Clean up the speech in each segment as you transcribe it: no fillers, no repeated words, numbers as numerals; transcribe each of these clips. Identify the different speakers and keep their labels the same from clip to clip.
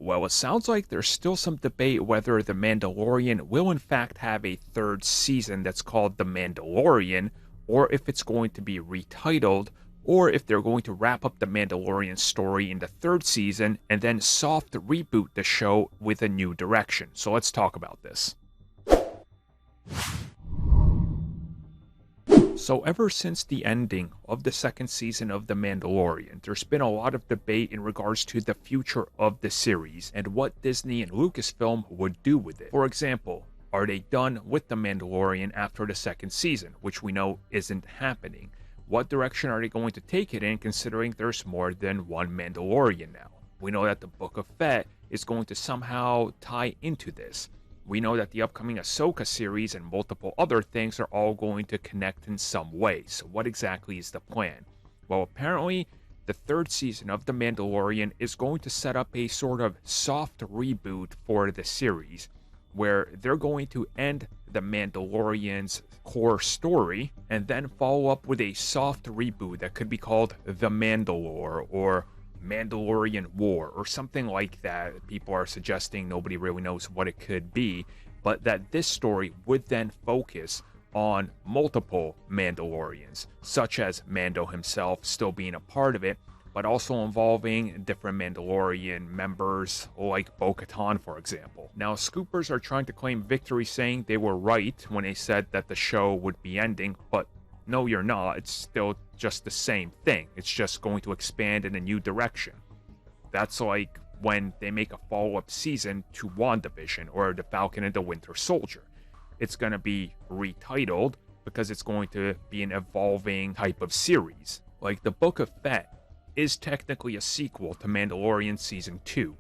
Speaker 1: Well, it sounds like there's still some debate whether The Mandalorian will in fact have a third season that's called The Mandalorian, or if it's going to be retitled, or if they're going to wrap up the Mandalorian story in the third season and then soft reboot the show with a new direction. So let's talk about this. So ever since the ending of the second season of The Mandalorian, there's been a lot of debate in regards to the future of the series and what Disney and Lucasfilm would do with it. For example, are they done with The Mandalorian after the second season, which we know isn't happening? What direction are they going to take it in, considering there's more than one Mandalorian now? We know that the Book of Fett is going to somehow tie into this. We know that the upcoming Ahsoka series and multiple other things are all going to connect in some way. So what exactly is the plan? Well, apparently, the third season of The Mandalorian is going to set up a sort of soft reboot for the series, where they're going to end The Mandalorian's core story and then follow up with a soft reboot that could be called The Mandalore or Mandalorian War or something like that. People are suggesting, nobody really knows what it could be, but that this story would then focus on multiple Mandalorians, such as Mando himself still being a part of it, but also involving different Mandalorian members like Bo-Katan, for example. Now, scoopers are trying to claim victory, saying they were right when they said that the show would be ending, but no, you're not. It's still just the same thing. It's just going to expand in a new direction. That's like when they make a follow-up season to WandaVision or The Falcon and the Winter Soldier. It's going to be retitled because it's going to be an evolving type of series. Like the Book of Fett is technically a sequel to Mandalorian Season 2,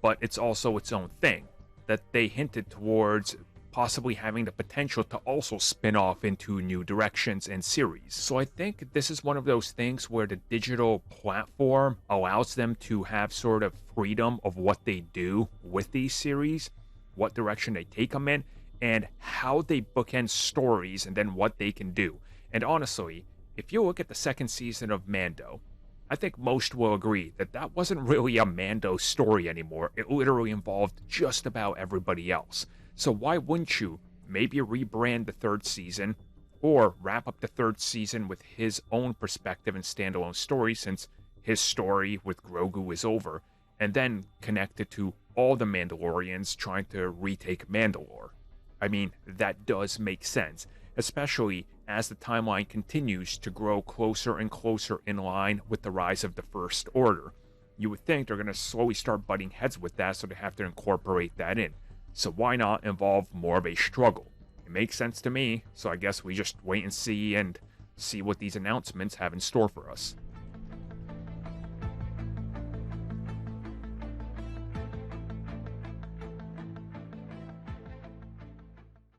Speaker 1: but it's also its own thing that they hinted towards possibly having the potential to also spin off into new directions and series. So I think this is one of those things where the digital platform allows them to have sort of freedom of what they do with these series, what direction they take them in, and how they bookend stories and then what they can do. And honestly, if you look at the second season of Mando, I think most will agree that that wasn't really a Mando story anymore. It literally involved just about everybody else. So why wouldn't you maybe rebrand the third season or wrap up the third season with his own perspective and standalone story, since his story with Grogu is over, and then connect it to all the Mandalorians trying to retake Mandalore? I mean, that does make sense, especially as the timeline continues to grow closer and closer in line with the rise of the First Order. You would think they're going to slowly start butting heads with that, so they have to incorporate that in. So why not involve more of a struggle? It makes sense to me, so I guess we just wait and see what these announcements have in store for us.